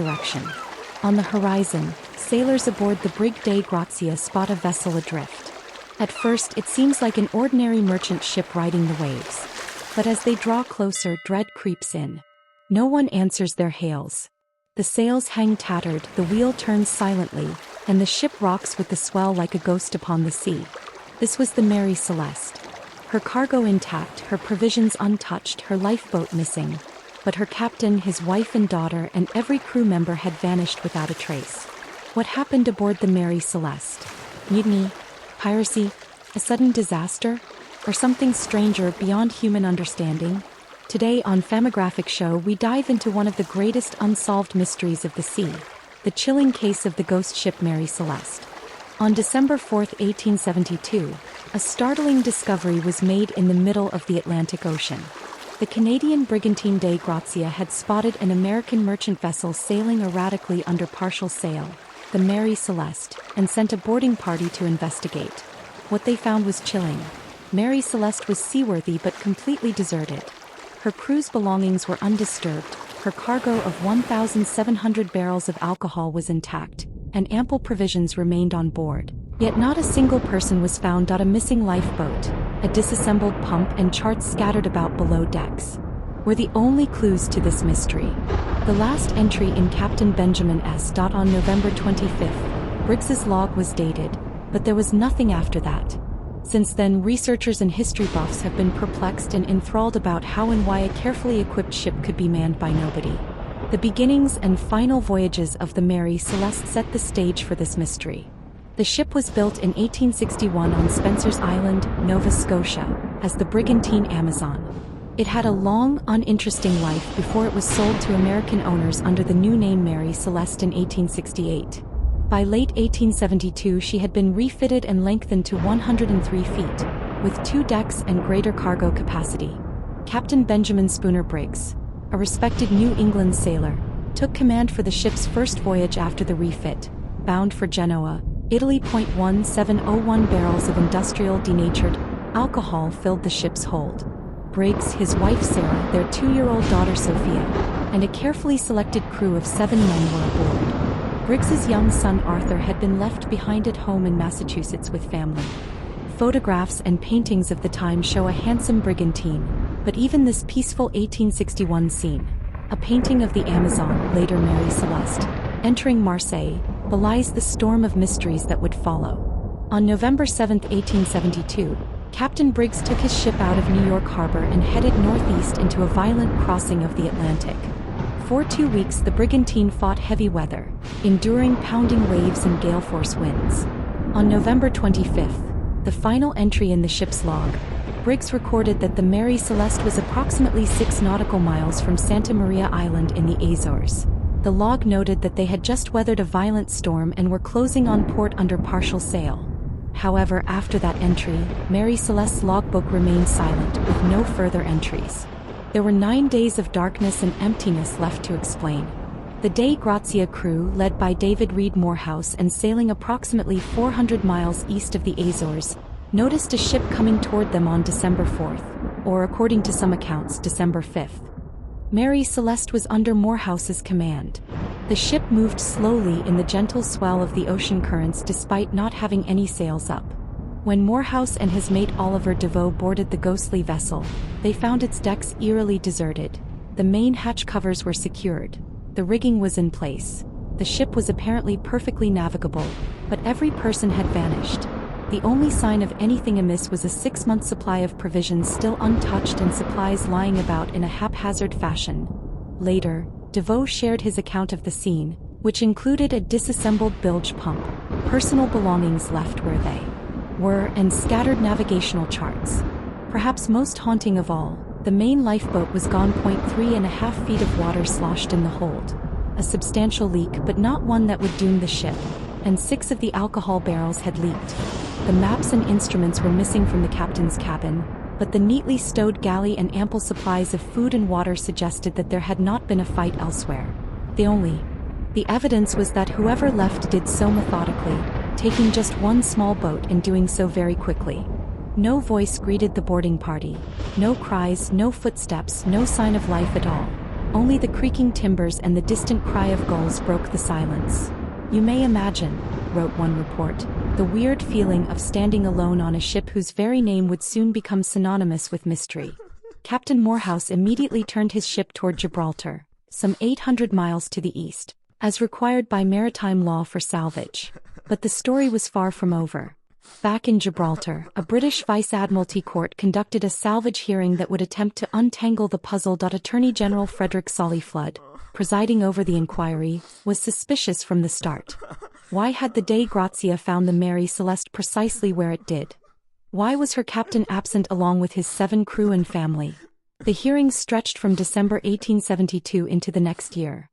direction. On the horizon, sailors aboard the brig Dei Gratia spot a vessel adrift. At first, it seems like an ordinary merchant ship riding the waves. But as they draw closer, dread creeps in. No one answers their hails. The sails hang tattered, the wheel turns silently, and the ship rocks with the swell like a ghost upon the sea. This was the Mary Celeste. Her cargo intact, her provisions untouched, her lifeboat missing. But her captain, his wife and daughter, and every crew member had vanished without a trace. What happened aboard the Mary Celeste? Mutiny? Piracy? A sudden disaster? Or something stranger beyond human understanding? Today on Famigraphic Show we dive into one of the greatest unsolved mysteries of the sea, the chilling case of the ghost ship Mary Celeste. On December 4, 1872, a startling discovery was made in the middle of the Atlantic Ocean. The Canadian brigantine Dei Gratia had spotted an American merchant vessel sailing erratically under partial sail, the Mary Celeste, and sent a boarding party to investigate. What they found was chilling. Mary Celeste was seaworthy but completely deserted. Her crew's belongings were undisturbed, her cargo of 1,700 barrels of alcohol was intact, and ample provisions remained on board. Yet not a single person was found. A missing lifeboat, a disassembled pump, and charts scattered about below decks were the only clues to this mystery. The last entry in Captain Benjamin S. on November 25th, Briggs's log was dated, but there was nothing after that. Since then, researchers and history buffs have been perplexed and enthralled about how and why a carefully equipped ship could be manned by nobody. The beginnings and final voyages of the Mary Celeste set the stage for this mystery. The ship was built in 1861 on Spencer's Island, Nova Scotia, as the brigantine Amazon. It had a long, uninteresting life before it was sold to American owners under the new name Mary Celeste in 1868. By late 1872 she had been refitted and lengthened to 103 feet, with 2 decks and greater cargo capacity. Captain Benjamin Spooner Briggs, a respected New England sailor, took command for the ship's first voyage after the refit, bound for Genoa, Italy. 1701 barrels of industrial denatured alcohol filled the ship's hold. Briggs, his wife Sarah, their 2-year-old daughter Sophia, and a carefully selected crew of 7 men were aboard. Briggs's young son Arthur had been left behind at home in Massachusetts with family. Photographs and paintings of the time show a handsome brigantine, but even this peaceful 1861 scene, a painting of the Amazon, later Mary Celeste, entering Marseille, belies the storm of mysteries that would follow. On November 7, 1872, Captain Briggs took his ship out of New York Harbor and headed northeast into a violent crossing of the Atlantic. For 2 weeks the brigantine fought heavy weather, enduring pounding waves and gale-force winds. On November 25th, the final entry in the ship's log, Briggs recorded that the Mary Celeste was approximately 6 nautical miles from Santa Maria Island in the Azores. The log noted that they had just weathered a violent storm and were closing on port under partial sail. However, after that entry, Mary Celeste's logbook remained silent, with no further entries. There were 9 days of darkness and emptiness left to explain. The Dei Gratia crew, led by David Reed Morehouse and sailing approximately 400 miles east of the Azores, noticed a ship coming toward them on December 4th, or according to some accounts, December 5th. Mary Celeste was under Morehouse's command. The ship moved slowly in the gentle swell of the ocean currents despite not having any sails up. When Morehouse and his mate Oliver DeVoe boarded the ghostly vessel, they found its decks eerily deserted. The main hatch covers were secured. The rigging was in place. The ship was apparently perfectly navigable, but every person had vanished. The only sign of anything amiss was a 6-month supply of provisions still untouched and supplies lying about in a haphazard fashion. Later, DeVoe shared his account of the scene, which included a disassembled bilge pump, personal belongings left where they were, and scattered navigational charts. Perhaps most haunting of all, the main lifeboat was gone. 3.5 feet of water sloshed in the hold. A substantial leak, but not one that would doom the ship, and 6 of the alcohol barrels had leaked. The maps and instruments were missing from the captain's cabin, but the neatly stowed galley and ample supplies of food and water suggested that there had not been a fight elsewhere. The evidence was that whoever left did so methodically, taking just one small boat and doing so very quickly. No voice greeted the boarding party, no cries, no footsteps, no sign of life at all. Only the creaking timbers and the distant cry of gulls broke the silence. "You may imagine," wrote one report, "the weird feeling of standing alone on a ship whose very name would soon become synonymous with mystery." Captain Morehouse immediately turned his ship toward Gibraltar, some 800 miles to the east, as required by maritime law for salvage. But the story was far from over. Back in Gibraltar, a British Vice-Admiralty court conducted a salvage hearing that would attempt to untangle the puzzle. Attorney General Frederick Solly Flood, presiding over the inquiry, was suspicious from the start. Why had the Dei Gratia found the Mary Celeste precisely where it did? Why was her captain absent along with his 7 crew and family? The hearings stretched from December 1872 into the next year.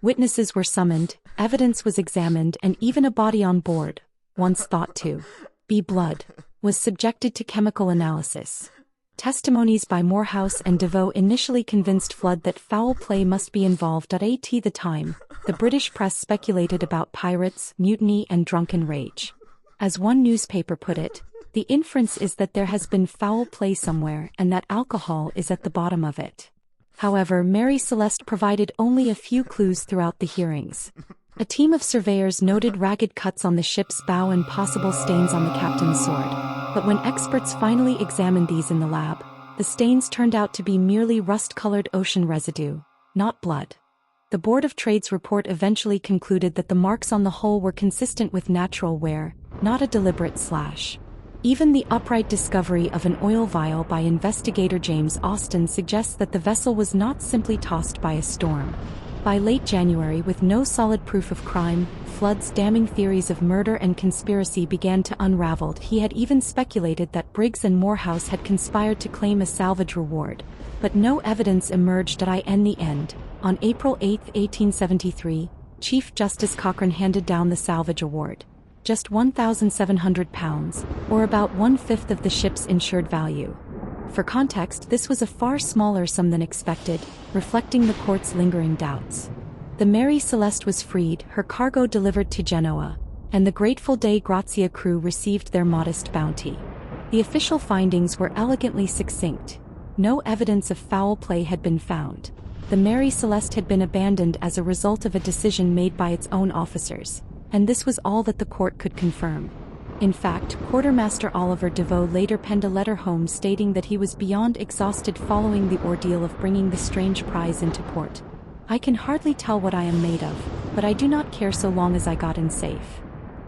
Witnesses were summoned, evidence was examined, and even a body on board, once thought to be blood, was subjected to chemical analysis. Testimonies by Morehouse and DeVoe initially convinced Flood that foul play must be involved. At the time, the British press speculated about pirates, mutiny, and drunken rage. As one newspaper put it, "The inference is that there has been foul play somewhere and that alcohol is at the bottom of it." However, Mary Celeste provided only a few clues throughout the hearings. A team of surveyors noted ragged cuts on the ship's bow and possible stains on the captain's sword. But when experts finally examined these in the lab, the stains turned out to be merely rust-colored ocean residue, not blood. The Board of Trade's report eventually concluded that the marks on the hull were consistent with natural wear, not a deliberate slash. Even the upright discovery of an oil vial by investigator James Austin suggests that the vessel was not simply tossed by a storm. By late January, with no solid proof of crime, Flood's damning theories of murder and conspiracy began to unravel. He had even speculated that Briggs and Morehouse had conspired to claim a salvage reward, but no evidence emerged. In the end, on April 8, 1873, Chief Justice Cochrane handed down the salvage award. Just £1,700, or about 1/5 of the ship's insured value. For context, this was a far smaller sum than expected, reflecting the court's lingering doubts. The Mary Celeste was freed, her cargo delivered to Genoa, and the grateful Dei Gratia crew received their modest bounty. The official findings were elegantly succinct. No evidence of foul play had been found. The Mary Celeste had been abandoned as a result of a decision made by its own officers, and this was all that the court could confirm. In fact, Quartermaster Oliver DeVoe later penned a letter home stating that he was beyond exhausted following the ordeal of bringing the strange prize into port. "I can hardly tell what I am made of, but I do not care so long as I got in safe."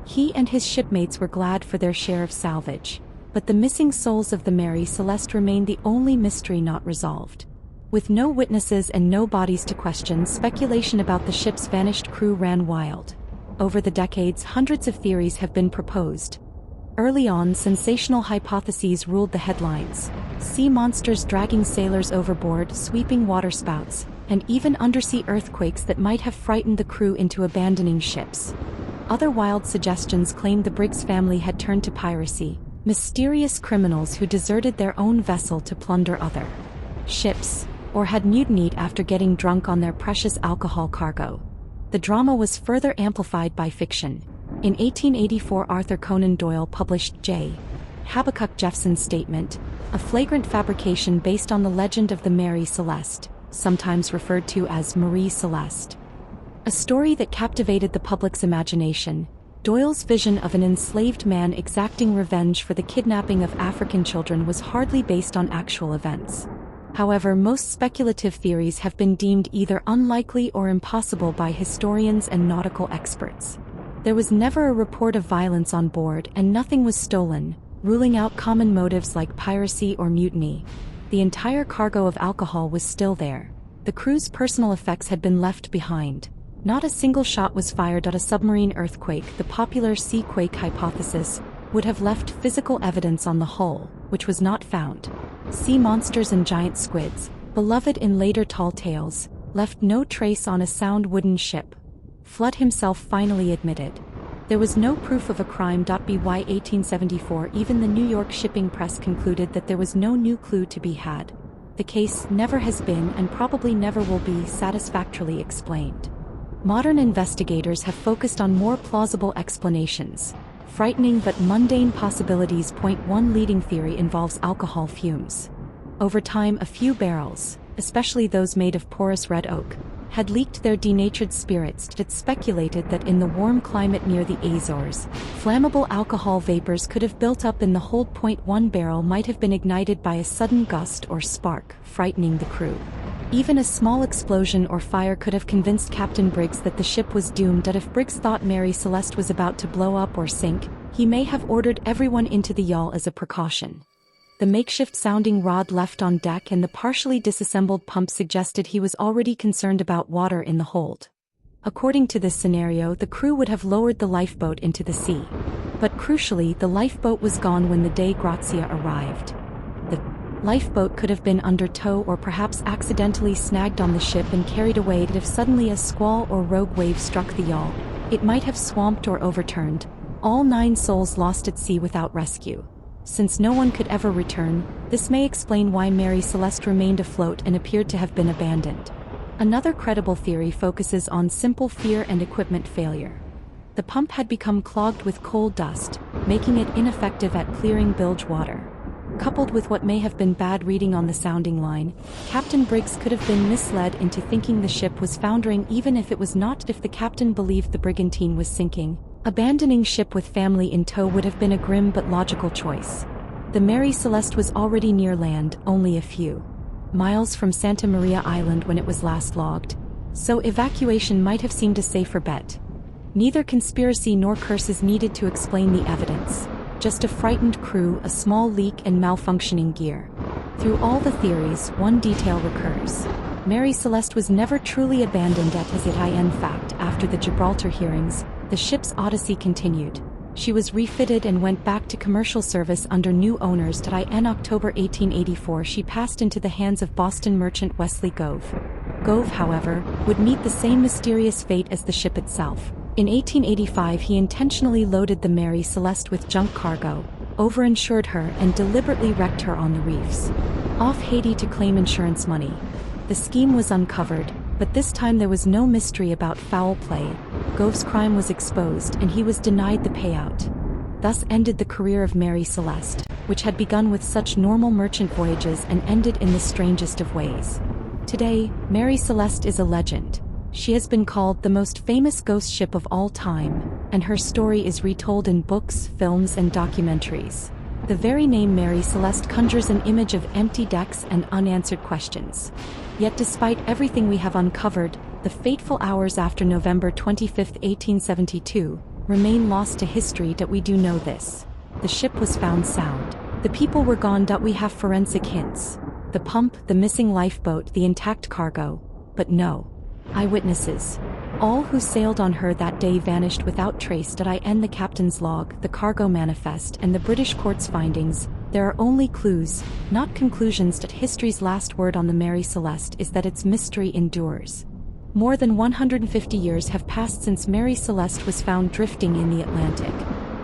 He and his shipmates were glad for their share of salvage, but the missing souls of the Mary Celeste remained the only mystery not resolved. With no witnesses and no bodies to question, speculation about the ship's vanished crew ran wild. Over the decades, hundreds of theories have been proposed. Early on, sensational hypotheses ruled the headlines: sea monsters dragging sailors overboard, sweeping waterspouts, and even undersea earthquakes that might have frightened the crew into abandoning ships. Other wild suggestions claimed the Briggs family had turned to piracy, mysterious criminals who deserted their own vessel to plunder other ships, or had mutinied after getting drunk on their precious alcohol cargo. The drama was further amplified by fiction. In 1884, Arthur Conan Doyle published J. Habakkuk Jeffson's Statement, a flagrant fabrication based on the legend of the Mary Celeste, sometimes referred to as Marie Celeste. A story that captivated the public's imagination. Doyle's vision of an enslaved man exacting revenge for the kidnapping of African children was hardly based on actual events. However, most speculative theories have been deemed either unlikely or impossible by historians and nautical experts. There was never a report of violence on board, and nothing was stolen, ruling out common motives like piracy or mutiny. The entire cargo of alcohol was still there. The crew's personal effects had been left behind. Not a single shot was fired at a submarine earthquake. The popular seaquake hypothesis would have left physical evidence on the hull, which was not found. Sea monsters and giant squids, beloved in later tall tales, left no trace on a sound wooden ship. Flood himself finally admitted there was no proof of a crime. By 1874, even the New York shipping press concluded that there was no new clue to be had. The case never has been and probably never will be satisfactorily explained. Modern investigators have focused on more plausible explanations. Frightening but mundane possibilities. One leading theory involves alcohol fumes. Over time, a few barrels, especially those made of porous red oak, had leaked their denatured spirits. It speculated that in the warm climate near the Azores, flammable alcohol vapors could have built up in the hold. One barrel might have been ignited by a sudden gust or spark, frightening the crew. Even a small explosion or fire could have convinced Captain Briggs that the ship was doomed. That if Briggs thought Mary Celeste was about to blow up or sink, he may have ordered everyone into the yawl as a precaution. The makeshift sounding rod left on deck and the partially disassembled pump suggested he was already concerned about water in the hold. According to this scenario, the crew would have lowered the lifeboat into the sea. But crucially, the lifeboat was gone when the Dei Gratia arrived. The lifeboat could have been under tow or perhaps accidentally snagged on the ship and carried away. If suddenly a squall or rogue wave struck the yawl, it might have swamped or overturned, all 9 souls lost at sea without rescue. Since no one could ever return, this may explain why Mary Celeste remained afloat and appeared to have been abandoned. Another credible theory focuses on simple fear and equipment failure. The pump had become clogged with coal dust, making it ineffective at clearing bilge water. Coupled with what may have been bad reading on the sounding line, Captain Briggs could have been misled into thinking the ship was foundering even if it was not. If the captain believed the brigantine was sinking, abandoning ship with family in tow would have been a grim but logical choice. The Mary Celeste was already near land, only a few miles from Santa Maria Island when it was last logged, so evacuation might have seemed a safer bet. Neither conspiracy nor curses needed to explain the evidence, just a frightened crew, a small leak and malfunctioning gear. Through all the theories, one detail recurs. Mary Celeste was never truly abandoned in fact, after the Gibraltar hearings, the ship's odyssey continued. She was refitted and went back to commercial service under new owners. In October 1884 she passed into the hands of Boston merchant Wesley Gove. Gove, however, would meet the same mysterious fate as the ship itself. In 1885 he intentionally loaded the Mary Celeste with junk cargo, overinsured her and deliberately wrecked her on the reefs, off Haiti to claim insurance money. The scheme was uncovered, but this time there was no mystery about foul play. Gove's crime was exposed and he was denied the payout. Thus ended the career of Mary Celeste, which had begun with such normal merchant voyages and ended in the strangest of ways. Today, Mary Celeste is a legend. She has been called the most famous ghost ship of all time, and her story is retold in books, films and documentaries. The very name Mary Celeste conjures an image of empty decks and unanswered questions. Yet despite everything we have uncovered, the fateful hours after November 25, 1872, remain lost to history. That we do know this. The ship was found sound. The people were gone. We have forensic hints. The pump, the missing lifeboat, the intact cargo. But no eyewitnesses. All who sailed on her that day vanished without trace. The captain's log, the cargo manifest and the British court's findings. There are only clues, not conclusions. That history's last word on the Mary Celeste is that its mystery endures. More than 150 years have passed since Mary Celeste was found drifting in the Atlantic.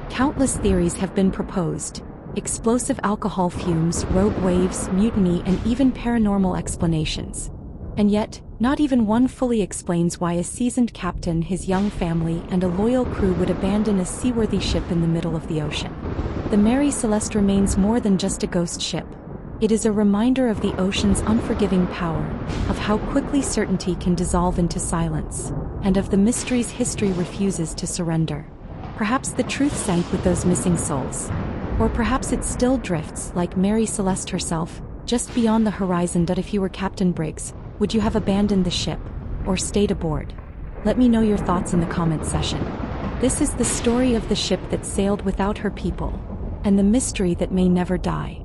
Countless theories have been proposed: explosive alcohol fumes, rogue waves, mutiny, and even paranormal explanations. And yet, not even one fully explains why a seasoned captain, his young family, and a loyal crew would abandon a seaworthy ship in the middle of the ocean. The Mary Celeste remains more than just a ghost ship. It is a reminder of the ocean's unforgiving power, of how quickly certainty can dissolve into silence, and of the mysteries history refuses to surrender. Perhaps the truth sank with those missing souls. Or perhaps it still drifts, like Mary Celeste herself, just beyond the horizon. If you were Captain Briggs, would you have abandoned the ship, or stayed aboard? Let me know your thoughts in the comment section. This is the story of the ship that sailed without her people, and the mystery that may never die.